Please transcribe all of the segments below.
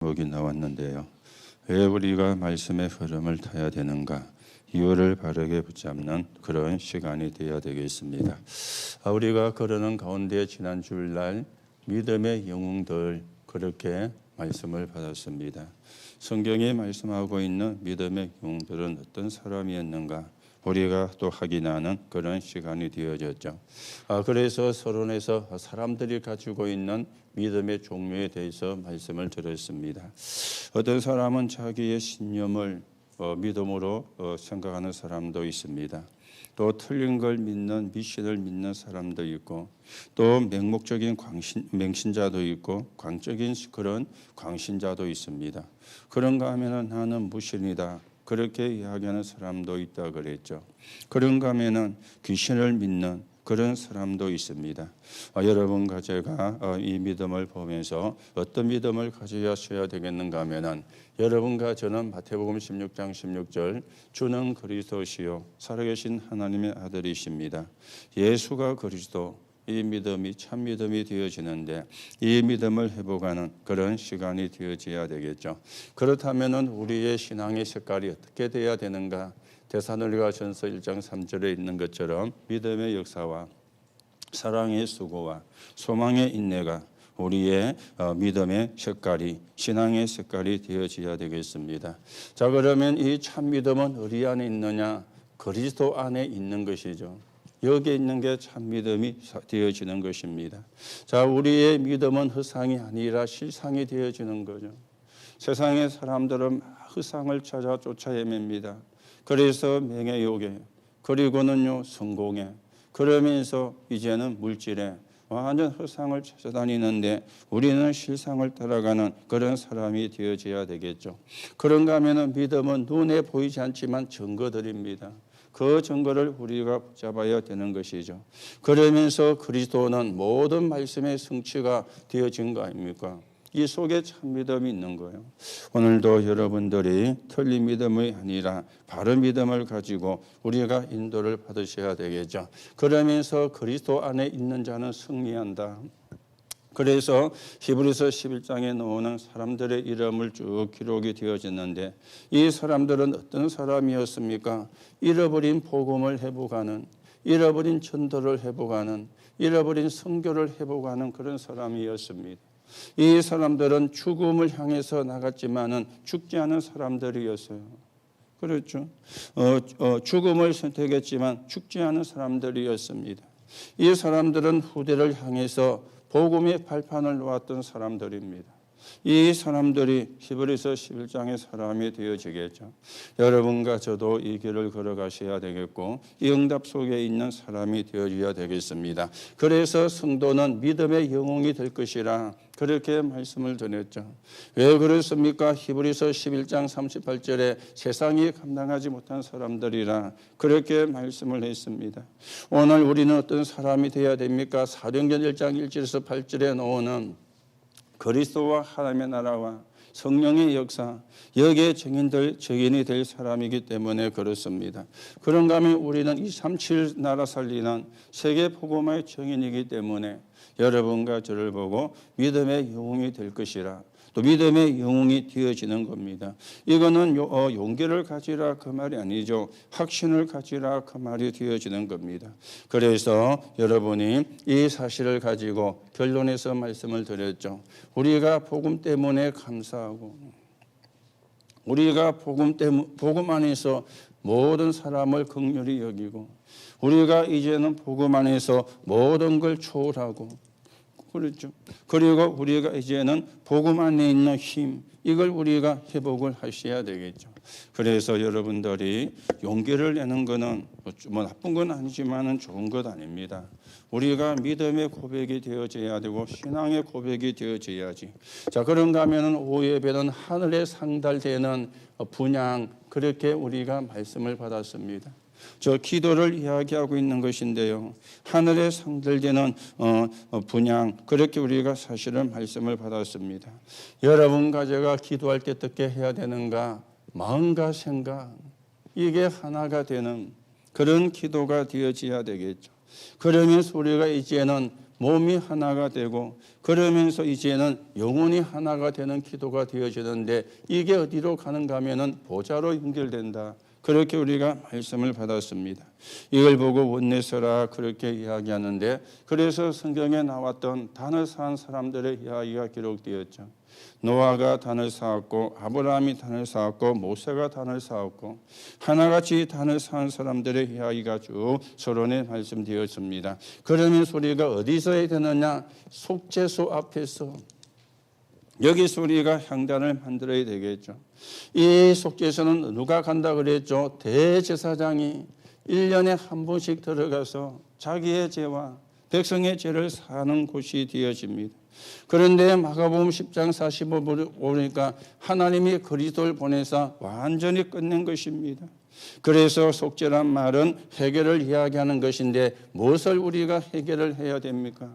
제목이 나왔는데요. 왜 우리가 말씀의 흐름을 타야 되는가? 이유를 바르게 붙잡는 그런 시간이 되어야 되겠습니다. 우리가 걸어는 가운데 지난 주일날 믿음의 영웅들 그렇게 말씀을 받았습니다. 성경이 말씀하고 있는 믿음의 영웅들은 어떤 사람이었는가? 우리가 또 확인하는 그런 시간이 되어졌죠. 그래서 서론에서 사람들이 가지고 있는 믿음의 종류에 대해서 말씀을 드렸습니다. 어떤 사람은 자기의 신념을 믿음으로 생각하는 사람도 있습니다. 또 틀린 걸 믿는 미신을 믿는 사람도 있고 또 맹목적인 맹신자도 있고 광적인 그런 광신자도 있습니다. 그런가 하면 나는 무신이다. 그렇게 이야기하는 사람도 있다 그랬죠. 그런가 하면은 귀신을 믿는 그런 사람도 있습니다. 여러분과 제가 이 믿음을 보면서 어떤 믿음을 가져야 되겠는가 하면은 여러분과 저는 마태복음 16장 16절 주는 그리스도시요 살아계신 하나님의 아들이십니다. 예수가 그리스도 이 믿음이 참 믿음이 되어지는데 이 믿음을 회복하는 그런 시간이 되어져야 되겠죠. 그렇다면 우리의 신앙의 색깔이 어떻게 되어야 되는가? 데살로니가 전서 1장 3절에 있는 것처럼 믿음의 역사와 사랑의 수고와 소망의 인내가 우리의 믿음의 색깔이 신앙의 색깔이 되어져야 되겠습니다. 자, 그러면 이 참 믿음은 어디 안에 있느냐? 그리스도 안에 있는 것이죠. 여기에 있는 게 참 믿음이 되어지는 것입니다. 자, 우리의 믿음은 허상이 아니라 실상이 되어지는 거죠. 세상의 사람들은 허상을 찾아 쫓아 헤맵니다. 그래서 명예욕에 그리고는요 성공에 그러면서 이제는 물질에 완전 허상을 찾아다니는데 우리는 실상을 따라가는 그런 사람이 되어져야 되겠죠. 그런가 하면 믿음은 눈에 보이지 않지만 증거들입니다. 그 증거를 우리가 붙잡아야 되는 것이죠. 그러면서 그리스도는 모든 말씀의 성취가 되어진 거 아닙니까? 이 속에 참 믿음이 있는 거예요. 오늘도 여러분들이 틀린 믿음이 아니라 바른 믿음을 가지고 우리가 인도를 받으셔야 되겠죠. 그러면서 그리스도 안에 있는 자는 승리한다. 그래서 히브리서 11장에 나오는 사람들의 이름을 쭉 기록이 되어졌는데 이 사람들은 어떤 사람이었습니까? 잃어버린 복음을 회복하는, 잃어버린 전도를 회복하는, 잃어버린 선교를 회복하는 그런 사람이었습니다. 이 사람들은 죽음을 향해서 나갔지만은 죽지 않은 사람들이었어요. 그렇죠. 죽음을 선택했지만 죽지 않은 사람들이었습니다. 이 사람들은 후대를 향해서 복음의 발판을 놓았던 사람들입니다. 이 사람들이 히브리서 11장의 사람이 되어지겠죠. 여러분과 저도 이 길을 걸어가셔야 되겠고 이 응답 속에 있는 사람이 되어줘야 되겠습니다. 그래서 성도는 믿음의 영웅이 될 것이라 그렇게 말씀을 드렸죠. 왜 그렇습니까? 히브리서 11장 38절에 세상이 감당하지 못한 사람들이라 그렇게 말씀을 했습니다. 오늘 우리는 어떤 사람이 되어야 됩니까? 사도행전 1장 1절에서 8절에 나오는 그리스도와 하나님의 나라와 성령의 역사 여기에 증인이 될 사람이기 때문에 그렇습니다. 그런가 하면 우리는 237 나라 살리는 세계 복음화의 증인이기 때문에 여러분과 저를 보고 믿음의 영웅이 될 것이라 또 믿음의 영웅이 되어지는 겁니다. 이거는 용기를 가지라 그 말이 아니죠. 확신을 가지라 그 말이 되어지는 겁니다. 그래서 여러분이 이 사실을 가지고 결론에서 말씀을 드렸죠. 우리가 복음 때문에 감사하고 우리가 복음 안에서 모든 사람을 긍휼히 여기고 우리가 이제는 복음 안에서 모든 걸 초월하고 그렇죠. 그리고 우리가 이제는 복음 안에 있는 힘 이걸 우리가 회복을 하셔야 되겠죠. 그래서 여러분들이 용기를 내는 것은 뭐 나쁜 건 아니지만은 좋은 것 아닙니다. 우리가 믿음의 고백이 되어져야 되고 신앙의 고백이 되어져야지. 자, 그런가 하면은 오후 예배는 하늘에 상달되는 분향 그렇게 우리가 말씀을 받았습니다. 저 기도를 이야기하고 있는 것인데요. 하늘에 상달되는 분향 그렇게 우리가 사실은 말씀을 받았습니다. 여러분과 제가 기도할 때 어떻게 해야 되는가? 마음과 생각 이게 하나가 되는 그런 기도가 되어져야 되겠죠. 그러면서 우리가 이제는 몸이 하나가 되고 그러면서 이제는 영혼이 하나가 되는 기도가 되어지는데 이게 어디로 가는가 하면은 보좌로 연결된다. 그렇게 우리가 말씀을 받았습니다. 이걸 보고 원내서라 그렇게 이야기하는데 그래서 성경에 나왔던 단을 쌓은 사람들의 이야기가 기록되었죠. 노아가 단을 쌓았고 아브라함이 단을 쌓았고 모세가 단을 쌓았고 하나같이 단을 쌓은 사람들의 이야기가 쭉 서론에 말씀되었습니다. 그러면 우리가 어디서 해야 되느냐? 속죄소 앞에서 여기서 우리가 향단을 만들어야 되겠죠. 이 속죄소는 누가 간다 그랬죠? 대제사장이 1년에 한 번씩 들어가서 자기의 죄와 백성의 죄를 사는 곳이 되어집니다. 그런데 마가복음 10장 45절 보니까 하나님이 그리스도를 보내사 완전히 끝낸 것입니다. 그래서 속죄란 말은 해결을 이야기하는 것인데 무엇을 우리가 해결을 해야 됩니까?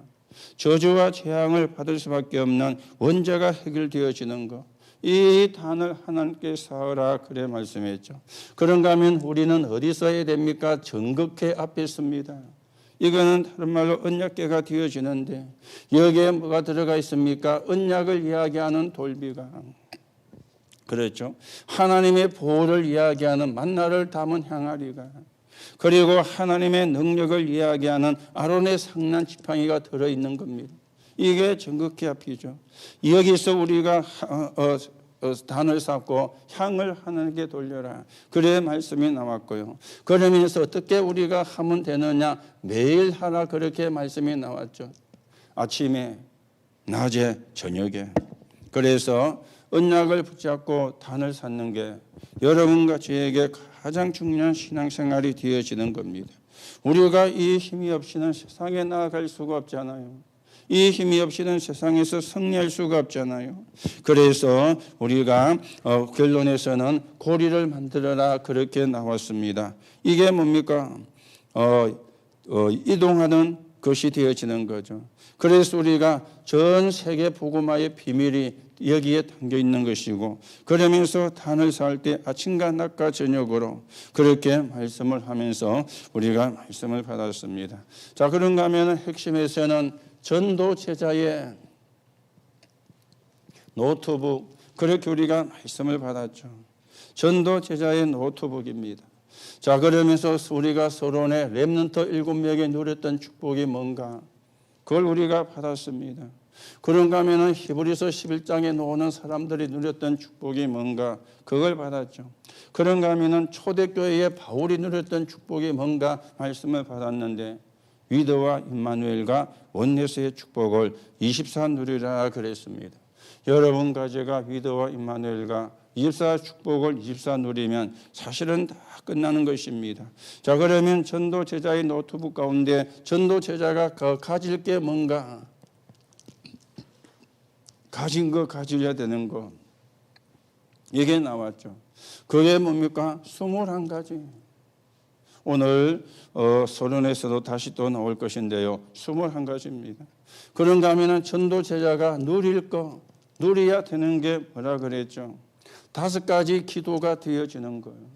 저주와 재앙을 받을 수밖에 없는 원죄가 해결되어지는 것. 이 단을 하나님께 쌓으라 그래 말씀했죠. 그런가 하면 우리는 어디서 해야 됩니까? 정극회 앞에 씁니다. 이거는 다른 말로 언약궤가 되어지는데 여기에 뭐가 들어가 있습니까? 언약을 이야기하는 돌비가 그렇죠. 하나님의 보호를 이야기하는 만나를 담은 향아리가 그리고 하나님의 능력을 이야기하는 아론의 상난 지팡이가 들어있는 겁니다. 이게 정극회 앞이죠. 여기서 우리가 단을 쌓고 향을 하나님께 돌려라. 그래 말씀이 나왔고요. 그러면서 어떻게 우리가 하면 되느냐? 매일 하라 그렇게 말씀이 나왔죠. 아침에, 낮에, 저녁에. 그래서 언약을 붙잡고 단을 쌓는 게 여러분과 저에게 가장 중요한 신앙생활이 되어지는 겁니다. 우리가 이 힘이 없이는 세상에 나아갈 수가 없잖아요. 이 힘이 없이는 세상에서 승리할 수가 없잖아요. 그래서 우리가 결론에서는 고리를 만들어라 그렇게 나왔습니다. 이게 뭡니까? 이동하는 것이 되어지는 거죠. 그래서 우리가 전 세계 복음화의 비밀이 여기에 담겨 있는 것이고 그러면서 단을 쌓을 때 아침과 낮과 저녁으로 그렇게 말씀을 하면서 우리가 말씀을 받았습니다. 자, 그런가 하면 핵심에서는 전도 제자의 노트북 그렇게 우리가 말씀을 받았죠. 전도 제자의 노트북입니다. 자, 그러면서 우리가 서론에 렘넌트 7명이 누렸던 축복이 뭔가 그걸 우리가 받았습니다. 그런가 하면 히브리서 11장에 나오는 사람들이 누렸던 축복이 뭔가 그걸 받았죠. 그런가 하면 초대교회의 바울이 누렸던 축복이 뭔가 말씀을 받았는데 위드와 임마누엘과 원내서의 축복을 24 누리라 그랬습니다. 여러분과 제가 위드와 임마누엘과 24 축복을 24 누리면 사실은 다 끝나는 것입니다. 자, 그러면 전도 제자의 노트북 가운데 전도 제자가 가질 게 뭔가 가진 거 가져야 되는 거 이게 나왔죠. 그게 뭡니까? 21가지. 오늘 서론에서도 다시 또 나올 것인데요. 21가지입니다. 그런가 하면 전도 제자가 누릴 거, 누려야 되는 게 뭐라 그랬죠? 5가지 기도가 되어지는 거예요.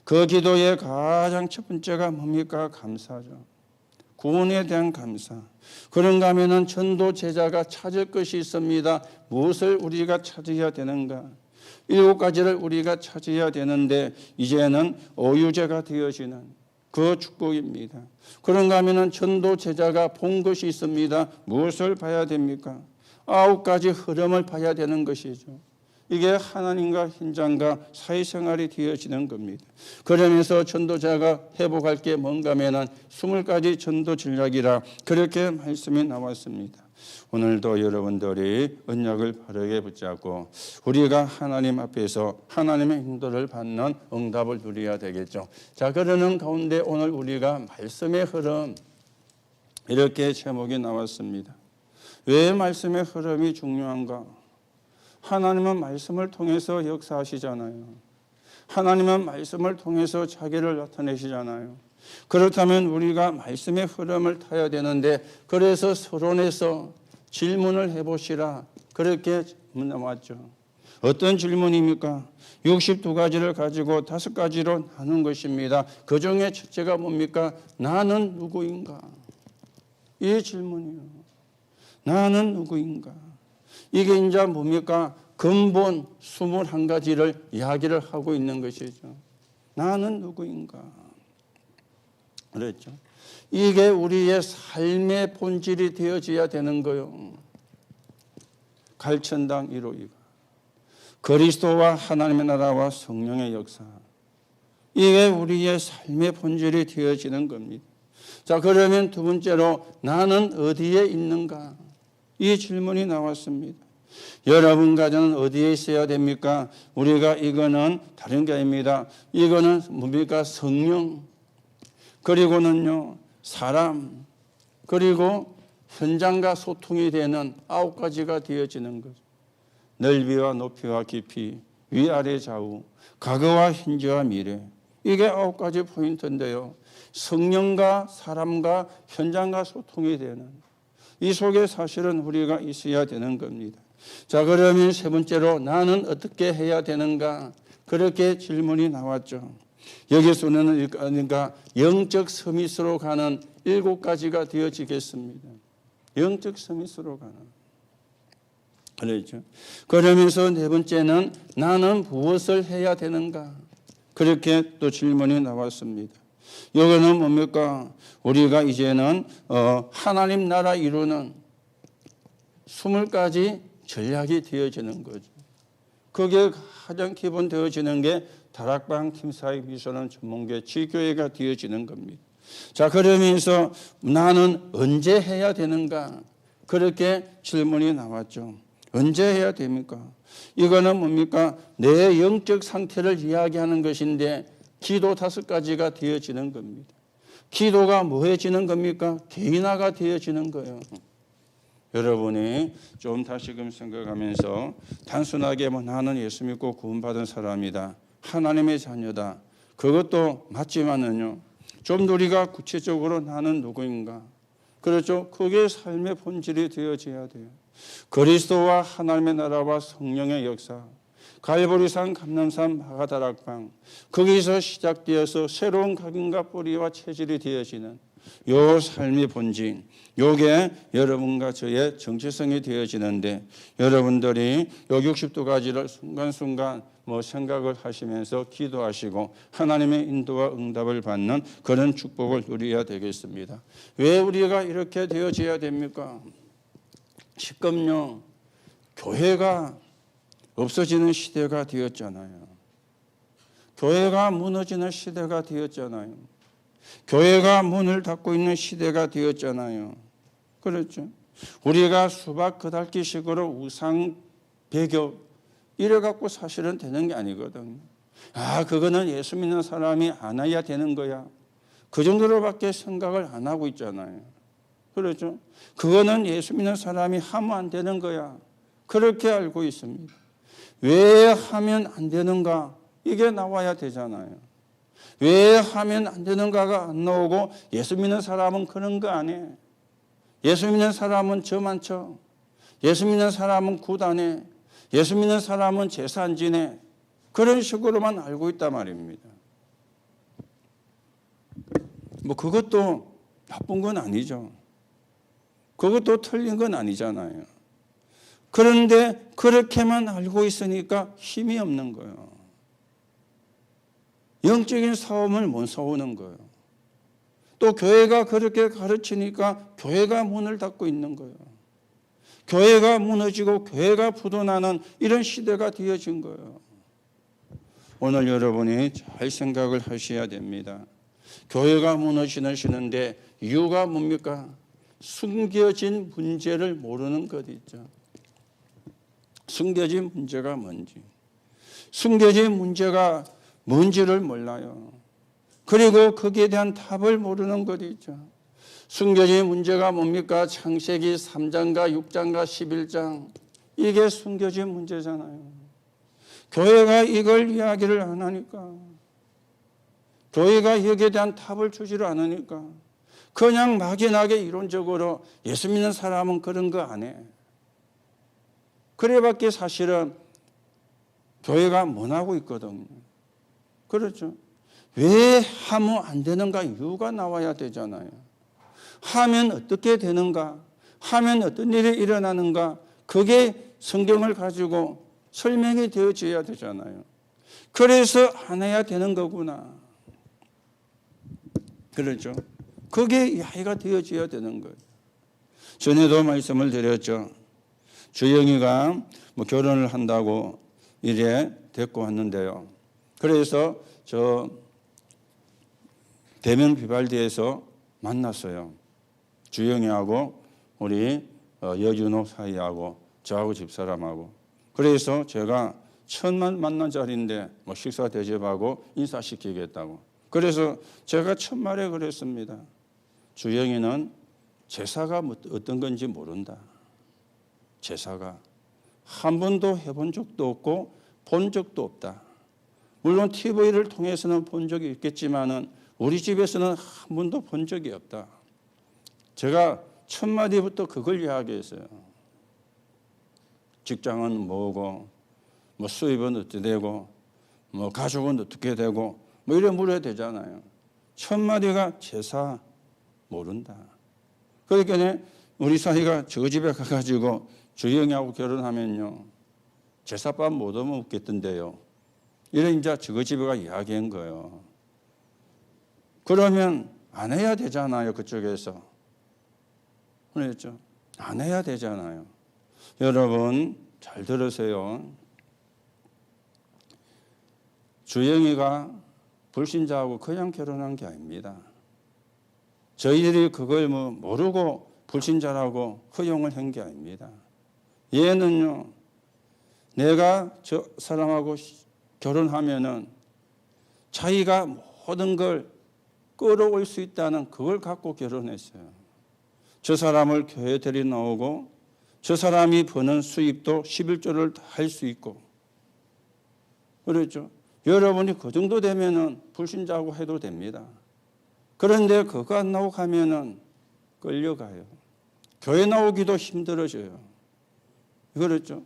그 기도의 가장 첫 번째가 뭡니까? 감사죠. 구원에 대한 감사. 그런가 하면 전도 제자가 찾을 것이 있습니다. 무엇을 우리가 찾아야 되는가? 7가지를 우리가 찾아야 되는데 이제는 오유제가 되어지는 그 축복입니다. 그런가 하면 전도 제자가 본 것이 있습니다. 무엇을 봐야 됩니까? 9가지 흐름을 봐야 되는 것이죠. 이게 하나님과 현장과 사회생활이 되어지는 겁니다. 그러면서 전도자가 회복할 게 뭔가 하면 20가지 전도 전략이라 그렇게 말씀이 나왔습니다. 오늘도 여러분들이 언약을 바르게 붙잡고 우리가 하나님 앞에서 하나님의 인도를 받는 응답을 누려야 되겠죠. 자, 그러는 가운데 오늘 우리가 말씀의 흐름 이렇게 제목이 나왔습니다. 왜 말씀의 흐름이 중요한가? 하나님은 말씀을 통해서 역사하시잖아요. 하나님은 말씀을 통해서 자기를 나타내시잖아요. 그렇다면 우리가 말씀의 흐름을 타야 되는데 그래서 서론에서 질문을 해보시라 그렇게 나왔죠. 어떤 질문입니까? 62가지를 가지고 5가지로 나눈 것입니다. 그 중에 첫째가 뭡니까? 나는 누구인가? 이 질문이에요. 나는 누구인가? 이게 이제 뭡니까? 근본 21가지를 이야기를 하고 있는 것이죠. 나는 누구인가? 그랬죠. 이게 우리의 삶의 본질이 되어져야 되는 거요. 갈천당 1호이가 그리스도와 하나님의 나라와 성령의 역사, 이게 우리의 삶의 본질이 되어지는 겁니다. 자, 그러면 두 번째로 나는 어디에 있는가? 이 질문이 나왔습니다. 여러분 가정은 어디에 있어야 됩니까? 우리가 이거는 다른 게 아닙니다. 이거는 뭡니까? 성령, 그리고는요 사람, 그리고 현장과 소통이 되는 9가지가 되어지는 거죠. 넓이와 높이와 깊이, 위아래 좌우, 과거와 현재와 미래, 이게 9가지 포인트인데요. 성령과 사람과 현장과 소통이 되는 이 속에 사실은 우리가 있어야 되는 겁니다. 자, 그러면 세 번째로 나는 어떻게 해야 되는가? 그렇게 질문이 나왔죠. 여기서는 그러니까 영적 서밋으로 가는 7가지가 되어지겠습니다. 영적 서밋으로 가는. 그렇죠. 그러면서 네 번째는 나는 무엇을 해야 되는가? 그렇게 또 질문이 나왔습니다. 이거는 뭡니까? 우리가 이제는 하나님 나라 이루는 20가지 전략이 되어지는 거죠. 그게 가장 기본 되어지는 게 다락방 팀사의 미션은 전문계 지교회가 되어지는 겁니다. 자, 그러면서 나는 언제 해야 되는가? 그렇게 질문이 나왔죠. 언제 해야 됩니까? 이거는 뭡니까? 내 영적 상태를 이야기하는 것인데 기도 5가지가 되어지는 겁니다. 기도가 뭐해지는 겁니까? 개인화가 되어지는 거예요. 여러분이 좀 다시금 생각하면서 단순하게 나는 예수 믿고 구원받은 사람이다, 하나님의 자녀다, 그것도 맞지만은요, 좀 더 우리가 구체적으로 나는 누구인가? 그렇죠. 그게 삶의 본질이 되어져야 돼요. 그리스도와 하나님의 나라와 성령의 역사, 갈보리산, 감람산, 마가다락방, 거기서 시작되어서 새로운 각인과 뿌리와 체질이 되어지는 요 삶의 본질, 요게 여러분과 저의 정체성이 되어지는데, 여러분들이 요 62가지를 순간순간 생각을 하시면서 기도하시고 하나님의 인도와 응답을 받는 그런 축복을 누려야 되겠습니다. 왜 우리가 이렇게 되어져야 됩니까? 지금요, 교회가 없어지는 시대가 되었잖아요. 교회가 무너지는 시대가 되었잖아요. 교회가 문을 닫고 있는 시대가 되었잖아요. 그렇죠. 우리가 수박 그달기식으로 우상 배교 이래갖고 사실은 되는 게 아니거든요. 그거는 예수 믿는 사람이 안 해야 되는 거야, 그 정도로밖에 생각을 안 하고 있잖아요. 그렇죠. 그거는 예수 믿는 사람이 하면 안 되는 거야, 그렇게 알고 있습니다. 왜 하면 안 되는가? 이게 나와야 되잖아요. 왜 하면 안 되는가가 안 나오고 예수 믿는 사람은 그런 거 안 해, 예수 믿는 사람은 점 안 쳐, 예수 믿는 사람은 굿 안 해, 예수 믿는 사람은 제사 안 지내, 그런 식으로만 알고 있단 말입니다. 그것도 나쁜 건 아니죠. 그것도 틀린 건 아니잖아요. 그런데 그렇게만 알고 있으니까 힘이 없는 거예요. 영적인 싸움을 못 싸우는 거예요. 또 교회가 그렇게 가르치니까 교회가 문을 닫고 있는 거예요. 교회가 무너지고 교회가 부도나는 이런 시대가 되어진 거예요. 오늘 여러분이 잘 생각을 하셔야 됩니다. 교회가 무너지는데 이유가 뭡니까? 숨겨진 문제를 모르는 것 있죠. 숨겨진 문제가 뭔지, 숨겨진 문제가 뭔지를 몰라요. 그리고 거기에 대한 답을 모르는 것 있죠. 숨겨진 문제가 뭡니까? 창세기 3장과 6장과 11장, 이게 숨겨진 문제잖아요. 교회가 이걸 이야기를 안 하니까, 교회가 여기에 대한 답을 주지를 않으니까 그냥 막연하게 이론적으로 예수 믿는 사람은 그런 거 안 해, 그래밖에 사실은 교회가 못 하고 있거든요. 그렇죠. 왜 하면 안 되는가? 이유가 나와야 되잖아요. 하면 어떻게 되는가? 하면 어떤 일이 일어나는가? 그게 성경을 가지고 설명이 되어져야 되잖아요. 그래서 안 해야 되는 거구나. 그렇죠? 그게 이해가 되어져야 되는 거예요. 전에도 말씀을 드렸죠. 주영이가 결혼을 한다고 이래 데리고 왔는데요. 그래서 저 대면 비발디에서 만났어요. 주영이하고 우리 여준호 사이하고 저하고 집사람하고. 그래서 제가 처음 만난 자리인데 식사 대접하고 인사시키겠다고. 그래서 제가 첫말에 그랬습니다. 주영이는 제사가 어떤 건지 모른다. 제사가 한 번도 해본 적도 없고 본 적도 없다. 물론 TV를 통해서는 본 적이 있겠지만은 우리 집에서는 한 번도 본 적이 없다. 제가 첫 마디부터 그걸 이야기했어요. 직장은 뭐고, 수입은 어떻게 되고, 가족은 어떻게 되고, 이래 물어야 되잖아요. 첫 마디가 제사 모른다. 그러니까 우리 사이가 저 집에 가가지고 주영이하고 결혼하면요, 제사밥 못 얻어먹겠던데요. 이래 이제 저 집에 가 이야기한 거예요. 그러면 안 해야 되잖아요, 그쪽에서. 그랬죠? 안 해야 되잖아요. 여러분 잘 들으세요. 주영이가 불신자하고 그냥 결혼한 게 아닙니다. 저희들이 그걸 모르고 불신자라고 허용을 한 게 아닙니다. 얘는요, 내가 저 사람하고 결혼하면은 자기가 모든 걸 끌어올 수 있다는 그걸 갖고 결혼했어요. 저 사람을 교회 데리 나오고 저 사람이 버는 수입도 11조를 할 수 있고 그렇죠. 여러분이 그 정도 되면은 불신자하고 해도 됩니다. 그런데 그거 안 나오고 가면은 끌려가요. 교회 나오기도 힘들어져요. 그렇죠.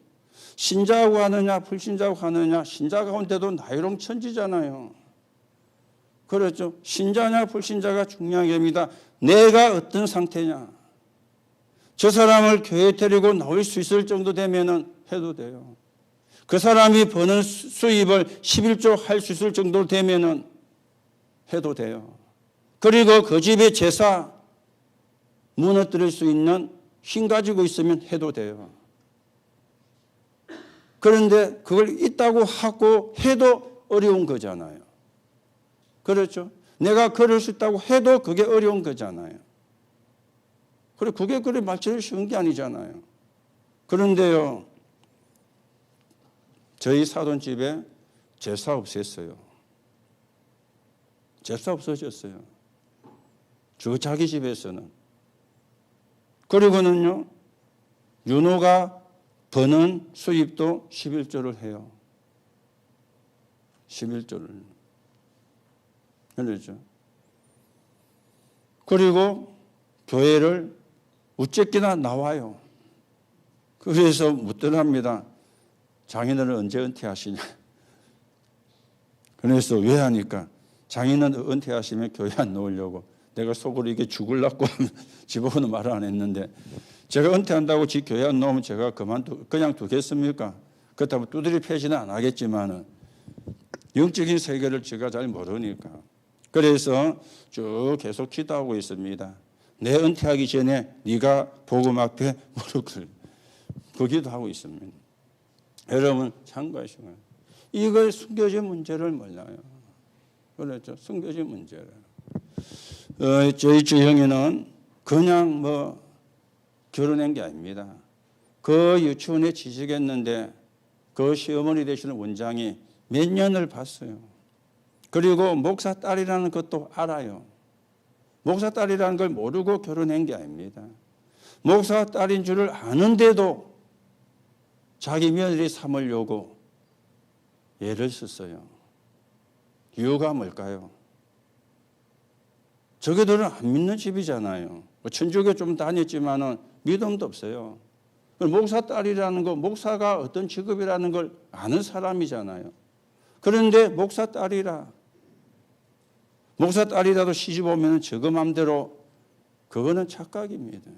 신자하고 하느냐 불신자하고 하느냐, 신자 가운데도 나이롱 천지잖아요. 그렇죠. 신자냐 불신자가 중요한 게 아닙니다. 내가 어떤 상태냐. 저 사람을 교회에 데리고 나올 수 있을 정도 되면은 해도 돼요. 그 사람이 버는 수입을 11조 할 수 있을 정도 되면은 해도 돼요. 그리고 그 집의 제사 무너뜨릴 수 있는 힘 가지고 있으면 해도 돼요. 그런데 그걸 있다고 하고 해도 어려운 거잖아요. 그렇죠? 내가 그럴 수 있다고 해도 그게 어려운 거잖아요. 그래, 그게 그래 말처럼 쉬운 게 아니잖아요. 그런데요, 저희 사돈집에 제사 없앴어요. 제사 없어졌어요. 자기 집에서는. 그리고는요, 윤호가 버는 수입도 11조를 해요. 11조를. 그렇죠. 그리고 교회를 우째끼나 나와요. 그래서 묻더랍니다. 장인어른 언제 은퇴하시냐. 그래서 왜 하니까 장인은 은퇴하시면 교회 안 나오려고. 내가 속으로 이게 죽을라고 집어오는 말을 안 했는데 제가 은퇴한다고 지 교회 안 나오면 제가 그냥 두겠습니까? 그렇다면 두드리 패지는 안 하겠지만은 영적인 세계를 제가 잘 모르니까. 그래서 쭉 계속 기도하고 있습니다. 내 은퇴하기 전에 네가 복음 앞에 무릎을 꿇기도 하고 있습니다. 여러분 참고하시고 이걸 숨겨진 문제를 몰라요. 그렇죠. 숨겨진 문제를. 저희 주영이는 그냥 결혼한 게 아닙니다. 그 유치원에 취직했는데 그 시어머니 되시는 원장이 몇 년을 봤어요. 그리고 목사 딸이라는 것도 알아요. 목사 딸이라는 걸 모르고 결혼한 게 아닙니다. 목사 딸인 줄을 아는데도 자기 며느리 삼으려고 애를 썼어요. 이유가 뭘까요? 저게들은 안 믿는 집이잖아요. 천주교 좀 다녔지만은 믿음도 없어요. 목사 딸이라는 거, 목사가 어떤 직업이라는 걸 아는 사람이잖아요. 그런데 목사 딸이라도 시집 오면 저거 맘대로 그거는 착각입니다.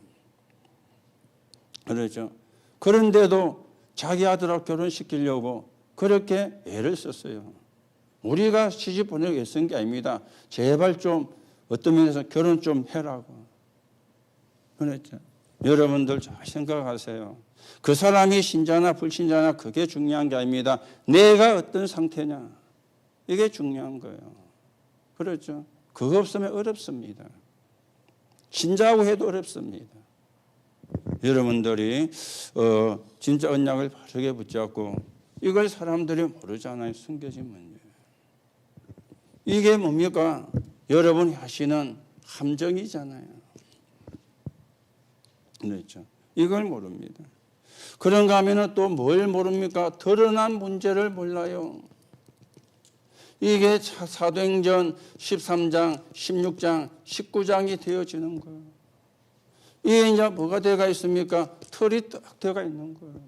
그렇죠. 그런데도 자기 아들하고 결혼시키려고 그렇게 애를 썼어요. 우리가 시집 보내기 애쓴 게 아닙니다. 제발 좀 어떤 면에서 결혼 좀 해라고. 그렇죠. 여러분들 잘 생각하세요. 그 사람이 신자나 불신자나 그게 중요한 게 아닙니다. 내가 어떤 상태냐. 이게 중요한 거예요. 그렇죠. 그거 없으면 어렵습니다. 신자하고 해도 어렵습니다. 여러분들이 진짜 언약을 바르게 붙잡고 이걸 사람들이 모르잖아요. 숨겨진 문제. 이게 뭡니까? 여러분이 하시는 함정이잖아요. 그렇죠. 이걸 모릅니다. 그런가 하면 또 뭘 모릅니까? 드러난 문제를 몰라요. 이게 사도행전 13장, 16장, 19장이 되어지는 거예요. 이게 이제 뭐가 되어가 있습니까? 털이 딱 되어가 있는 거예요.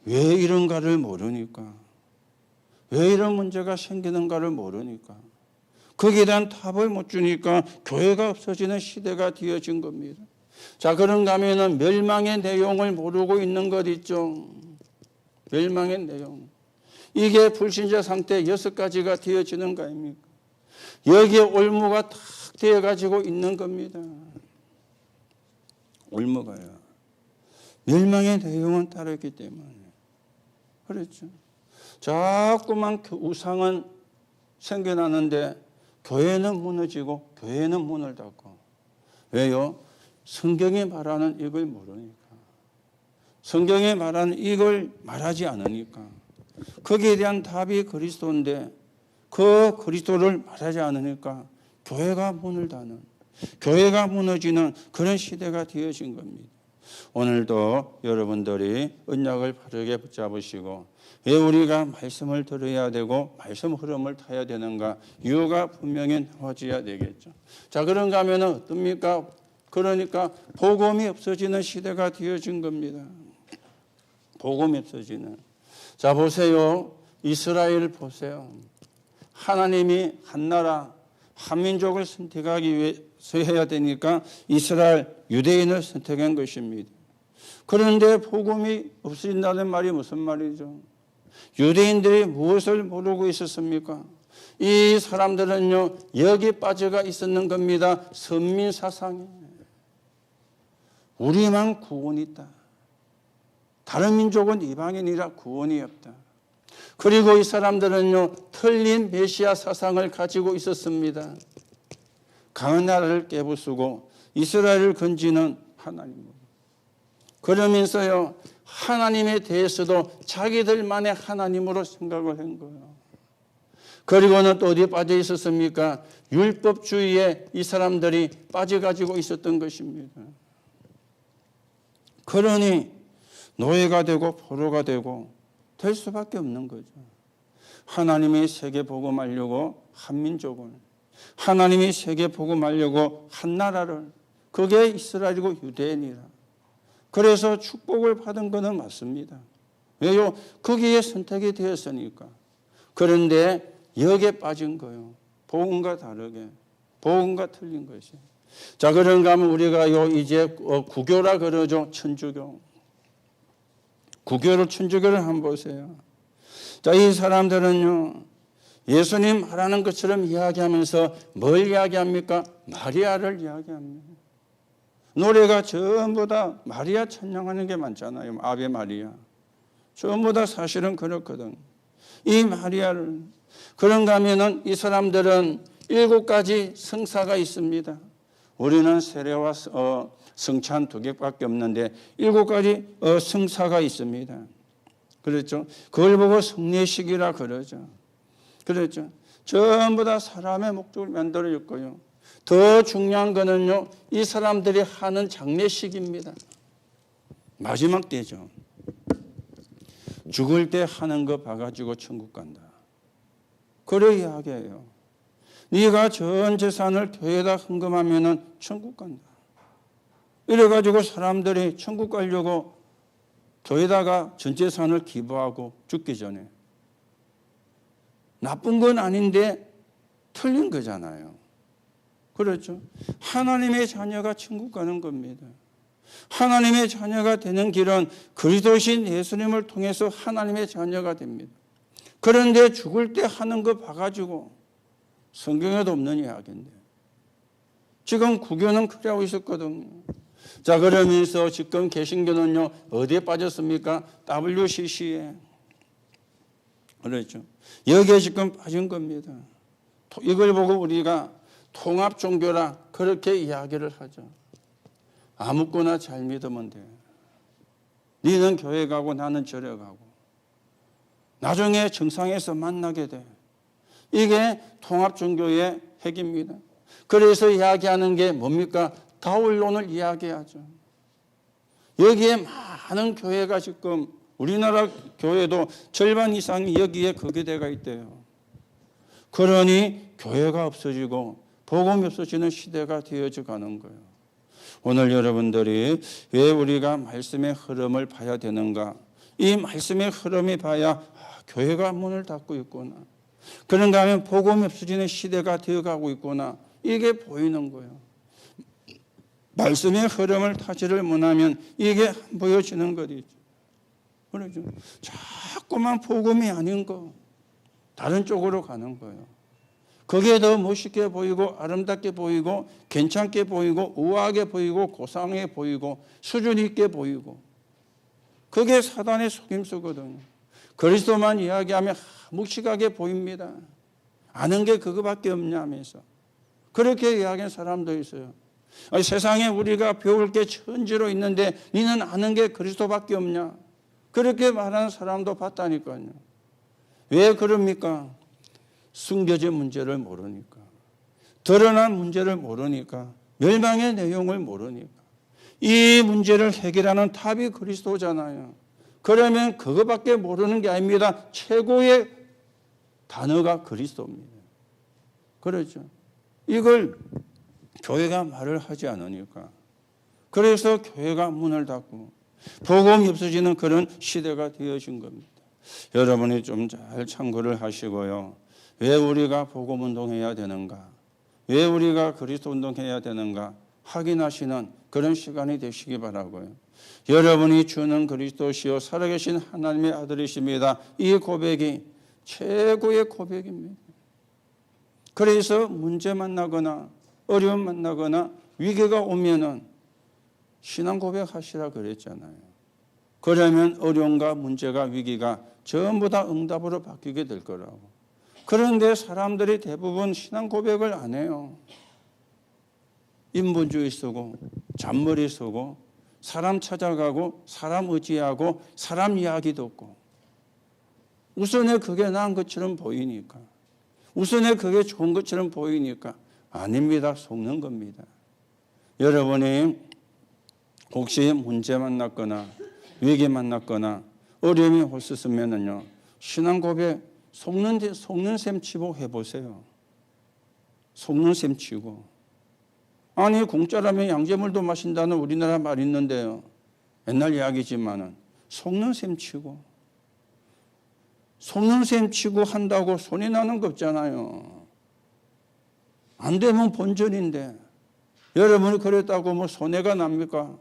왜 이런가를 모르니까. 왜 이런 문제가 생기는가를 모르니까. 거기에 대한 답을 못 주니까 교회가 없어지는 시대가 되어진 겁니다. 자, 그런가 하면은 멸망의 내용을 모르고 있는 것 있죠. 멸망의 내용. 이게 불신자 상태 6가지가 되어지는 거 아닙니까? 여기에 올무가 탁 되어가지고 있는 겁니다. 올무가요. 멸망의 내용은 다르기 때문에. 그렇죠. 자꾸만 우상은 생겨나는데 교회는 무너지고 교회는 문을 닫고. 왜요? 성경이 말하는 이걸 모르니까. 성경이 말하는 이걸 말하지 않으니까. 거기에 대한 답이 그리스도인데 그 그리스도를 말하지 않으니까 교회가 문을 닫는, 교회가 무너지는 그런 시대가 되어진 겁니다. 오늘도 여러분들이 언약을 바르게 붙잡으시고 왜 우리가 말씀을 들어야 되고 말씀 흐름을 타야 되는가 이유가 분명히 나와줘야 되겠죠. 자, 그런가 하면 어떻습니까? 그러니까 복음이 없어지는 시대가 되어진 겁니다. 복음이 없어지는. 자, 보세요. 이스라엘 보세요. 하나님이 한 나라, 한 민족을 선택하기 위해서 해야 되니까 이스라엘 유대인을 선택한 것입니다. 그런데 복음이 없어진다는 말이 무슨 말이죠? 유대인들이 무엇을 모르고 있었습니까? 이 사람들은요, 여기 빠져가 있었는 겁니다. 선민 사상에. 우리만 구원이 있다. 다른 민족은 이방인이라 구원이 없다. 그리고 이 사람들은요, 틀린 메시아 사상을 가지고 있었습니다. 강한 나라를 깨부수고 이스라엘을 건지는 하나님으로. 그러면서요, 하나님에 대해서도 자기들만의 하나님으로 생각을 한 거예요. 그리고는 또 어디에 빠져 있었습니까? 율법주의에 이 사람들이 빠져가지고 있었던 것입니다. 그러니 노예가 되고 포로가 되고 될 수밖에 없는 거죠. 하나님이 세계 복음하려고 한 민족을, 하나님이 세계 복음하려고 한 나라를, 그게 이스라엘이고 유대인이라. 그래서 축복을 받은 것은 맞습니다. 왜요? 거기에 선택이 되었으니까. 그런데 여기에 빠진 거예요. 복음과 다르게, 복음과 틀린 것이. 자, 그런가 하면 우리가 이제 구교라 그러죠. 천주교. 구교를, 천주교를 한번 보세요. 자, 이 사람들은요, 예수님 말하는 것처럼 이야기하면서 뭘 이야기합니까? 마리아를 이야기합니다. 노래가 전부 다 마리아 찬양하는 게 많잖아요. 아베 마리아. 전부 다 사실은 그렇거든. 이 마리아를. 그런가 하면은 이 사람들은 7가지 성사가 있습니다. 우리는 세례와 성찬 2개밖에 없는데 7가지 성사가 있습니다. 그렇죠? 그걸 보고 성례식이라 그러죠. 그렇죠? 전부 다 사람의 목적을 만들어줬고요. 더 중요한 거는요, 이 사람들이 하는 장례식입니다. 마지막 때죠. 죽을 때 하는 거 봐가지고 천국 간다. 그래 이야기해요. 네가 전 재산을 교회에다 헌금하면은 천국 간다. 이래가지고 사람들이 천국 가려고 교회에다가 전 재산을 기부하고 죽기 전에. 나쁜 건 아닌데 틀린 거잖아요. 그렇죠? 하나님의 자녀가 천국 가는 겁니다. 하나님의 자녀가 되는 길은 그리스도신 예수님을 통해서 하나님의 자녀가 됩니다. 그런데 죽을 때 하는 거 봐가지고 성경에도 없는 이야기인데 지금 구교는 그래 하고 있었거든요. 자, 그러면서 지금 개신교는요 어디에 빠졌습니까? WCC에. 그렇죠. 여기에 지금 빠진 겁니다. 이걸 보고 우리가 통합 종교라 그렇게 이야기를 하죠. 아무거나 잘 믿으면 돼. 너는 교회 가고 나는 절에 가고. 나중에 정상에서 만나게 돼. 이게 통합 종교의 핵입니다. 그래서 이야기하는 게 뭡니까? 다울론을 이야기하죠. 여기에 많은 교회가 지금 우리나라 교회도 절반 이상이 여기에 거기대가 있대요. 그러니 교회가 없어지고 복음이 없어지는 시대가 되어져 가는 거예요. 오늘 여러분들이 왜 우리가 말씀의 흐름을 봐야 되는가? 이 말씀의 흐름이 봐야 교회가 문을 닫고 있구나. 그런가 하면 복음이 없어지는 시대가 되어가고 있구나. 이게 보이는 거예요. 말씀의 흐름을 타지를 못하면 이게 보여지는 거죠. 그렇죠. 자꾸만 복음이 아닌 거 다른 쪽으로 가는 거예요. 그게 더 멋있게 보이고 아름답게 보이고 괜찮게 보이고 우아하게 보이고 고상해 보이고 수준 있게 보이고 그게 사단의 속임수거든요. 그리스도만 이야기하면 묵직하게 보입니다. 아는 게 그거밖에 없냐 하면서 그렇게 이야기하는 사람도 있어요. 아니, 세상에 우리가 배울 게 천지로 있는데 너는 아는 게 그리스도밖에 없냐? 그렇게 말하는 사람도 봤다니까요. 왜 그럽니까? 숨겨진 문제를 모르니까. 드러난 문제를 모르니까. 멸망의 내용을 모르니까. 이 문제를 해결하는 답이 그리스도잖아요. 그러면 그거밖에 모르는 게 아닙니다. 최고의 단어가 그리스도입니다. 그렇죠. 이걸 교회가 말을 하지 않으니까. 그래서 교회가 문을 닫고 복음이 없어지는 그런 시대가 되어진 겁니다. 여러분이 좀 잘 참고를 하시고요. 왜 우리가 복음 운동해야 되는가? 왜 우리가 그리스도 운동해야 되는가? 확인하시는 그런 시간이 되시기 바라고요. 여러분이 주는 그리스도시요 살아계신 하나님의 아들이십니다. 이 고백이 최고의 고백입니다. 그래서 문제 만나거나 어려움 만나거나 위기가 오면은 신앙 고백하시라 그랬잖아요. 그러면 어려움과 문제가 위기가 전부 다 응답으로 바뀌게 될 거라고. 그런데 사람들이 대부분 신앙 고백을 안 해요. 인본주의 쓰고 잔머리 쓰고 사람 찾아가고 사람 의지하고 사람 이야기 듣고 우선에 그게 나은 것처럼 보이니까 우선에 그게 좋은 것처럼 보이니까 아닙니다. 속는 겁니다. 여러분이 혹시 문제 만났거나 위기 만났거나 어려움이 홀수으면은요 신앙 고백 속는 셈 치고 해보세요. 속는 셈 치고 아니 공짜라면 양재물도 마신다는 우리나라 말이 있는데요. 옛날 이야기지만은 속는 셈 치고 속는 셈 치고 한다고 손이 나는 거 없잖아요. 안 되면 본전인데 여러분이 그랬다고 뭐 손해가 납니까?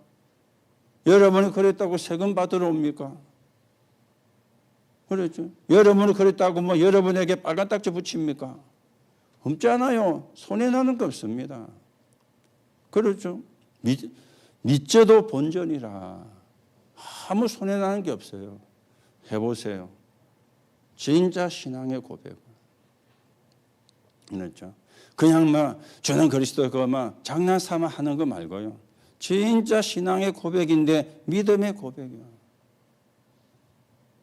여러분이 그랬다고 세금 받으러 옵니까? 그렇죠. 여러분이 그랬다고 뭐 여러분에게 빨간 딱지 붙입니까? 없잖아요. 손해나는 거 없습니다. 그렇죠. 믿져도 본전이라 아무 손해나는 게 없어요. 해보세요. 진짜 신앙의 고백. 그렇죠. 그냥 막 저는 그리스도 그거 막 장난삼아 하는 거 말고요. 진짜 신앙의 고백인데 믿음의 고백이에요.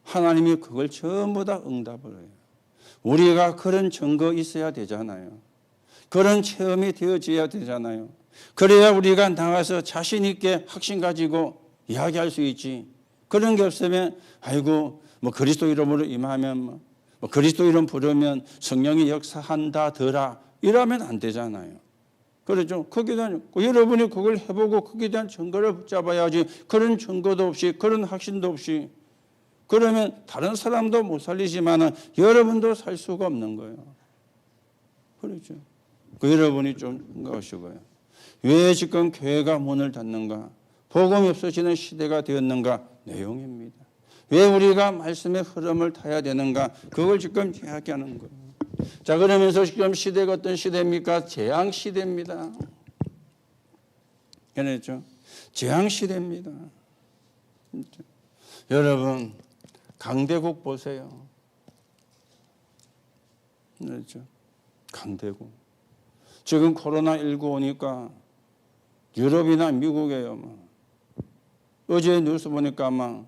하나님이 그걸 전부 다 응답을 해요. 우리가 그런 증거 있어야 되잖아요. 그런 체험이 되어져야 되잖아요. 그래야 우리가 나가서 자신 있게 확신 가지고 이야기할 수 있지. 그런 게 없으면 아이고 뭐 그리스도 이름으로 임하면 뭐 그리스도 이름 부르면 성령이 역사한다더라 이러면 안 되잖아요. 그렇죠. 거기에 대한 여러분이 그걸 해보고 거기에 대한 증거를 붙잡아야지. 그런 증거도 없이 그런 확신도 없이 그러면 다른 사람도 못 살리지만은 여러분도 살 수가 없는 거예요. 그렇죠. 여러분이 좀 생각하시고요. 왜 지금 교회가 문을 닫는가? 복음이 없어지는 시대가 되었는가? 내용입니다. 왜 우리가 말씀의 흐름을 타야 되는가? 그걸 지금 이야기하는 거예요. 자, 그러면서 지금 시대가 어떤 시대입니까? 재앙 시대입니다. 그렇죠? 재앙 시대입니다. 여러분, 강대국 보세요. 그렇죠? 강대국. 지금 코로나19 오니까 유럽이나 미국에요. 어제 뉴스 보니까 아마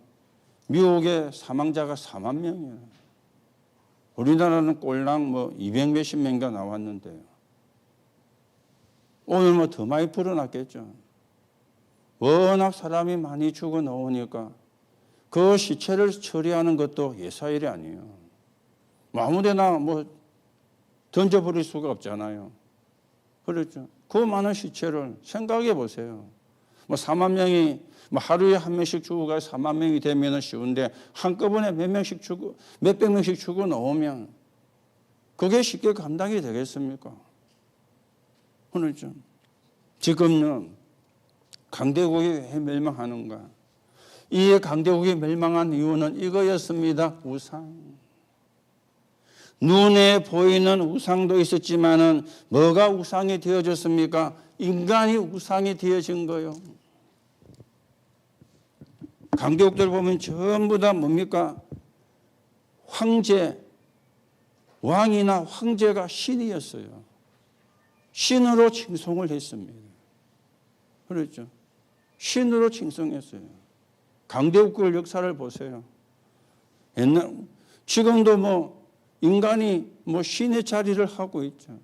미국의 사망자가 4만 명이에요. 우리나라는 꼴랑 200 몇십 명가 나왔는데요. 오늘 더 많이 불어났겠죠. 워낙 사람이 많이 죽어 나오니까 그 시체를 처리하는 것도 예사일이 아니에요. 아무데나 던져버릴 수가 없잖아요. 그렇죠. 그 많은 시체를 생각해 보세요. 4만 명이 하루에 한 명씩 죽어가 4만 명이 되면 쉬운데 한꺼번에 몇백 명씩 죽어 나오면 그게 쉽게 감당이 되겠습니까? 그렇죠. 지금은 강대국이 왜 멸망하는가? 이 강대국이 멸망한 이유는 이거였습니다. 우상. 눈에 보이는 우상도 있었지만은 뭐가 우상이 되어졌습니까? 인간이 우상이 되어진 거예요. 강대국들 보면 전부 다 뭡니까? 황제, 왕이나 황제가 신이었어요. 신으로 칭송을 했습니다. 그렇죠. 신으로 칭송했어요. 강대국들 역사를 보세요. 지금도 인간이 신의 자리를 하고 있죠.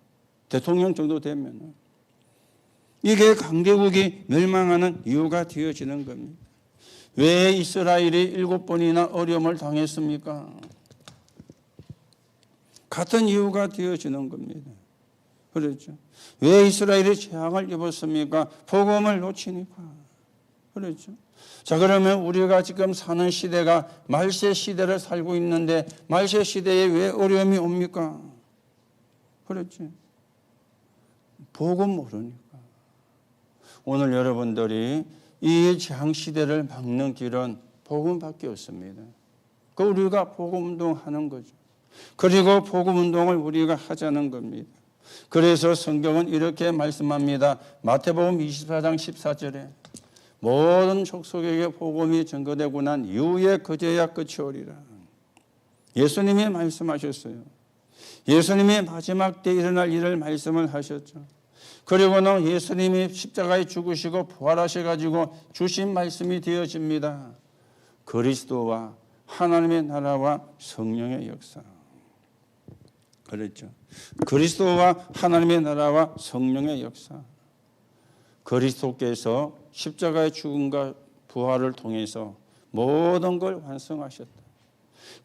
대통령 정도 되면. 이게 강대국이 멸망하는 이유가 되어지는 겁니다. 왜 이스라엘이 7번이나 어려움을 당했습니까? 같은 이유가 되어지는 겁니다. 그렇죠. 왜 이스라엘이 재앙을 입었습니까? 복음을 놓치니까. 그렇죠. 자, 그러면 우리가 지금 사는 시대가 말세 시대를 살고 있는데 말세 시대에 왜 어려움이 옵니까? 그렇지. 복음 모르니까. 오늘 여러분들이 이 재앙 시대를 막는 길은 복음밖에 없습니다. 그 우리가 복음 운동하는 거죠. 그리고 복음 운동을 우리가 하자는 겁니다. 그래서 성경은 이렇게 말씀합니다. 마태복음 24장 14절에 모든 족속에게 복음이 전거되고 난 이후에 그제야 끝이 오리라. 예수님이 말씀하셨어요. 예수님이 마지막 때 일어날 일을 말씀을 하셨죠. 그리고는 예수님이 십자가에 죽으시고 부활하셔가지고 주신 말씀이 되어집니다. 그리스도와 하나님의 나라와 성령의 역사. 그렇죠. 그리스도와 하나님의 나라와 성령의 역사. 그리스도께서 십자가의 죽음과 부활을 통해서 모든 걸 완성하셨다.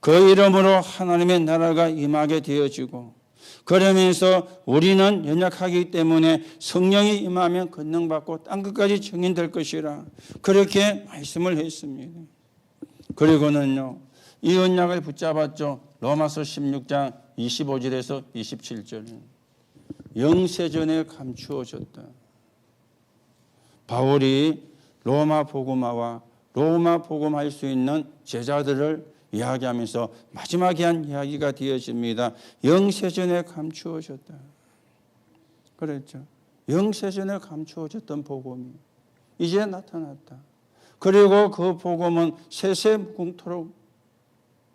그 이름으로 하나님의 나라가 임하게 되어지고 그러면서 우리는 연약하기 때문에 성령이 임하면 권능받고 땅끝까지 증인될 것이라 그렇게 말씀을 했습니다. 그리고는요 이 언약을 붙잡았죠. 로마서 16장 25절에서 27절 영세전에 감추어졌다. 바울이 로마 복음화와 로마 복음할 수 있는 제자들을 이야기하면서 마지막에 한 이야기가 되어집니다. 영세전에 감추어졌다. 그랬죠. 영세전에 감추어졌던 복음이 이제 나타났다. 그리고 그 복음은 세세무궁토록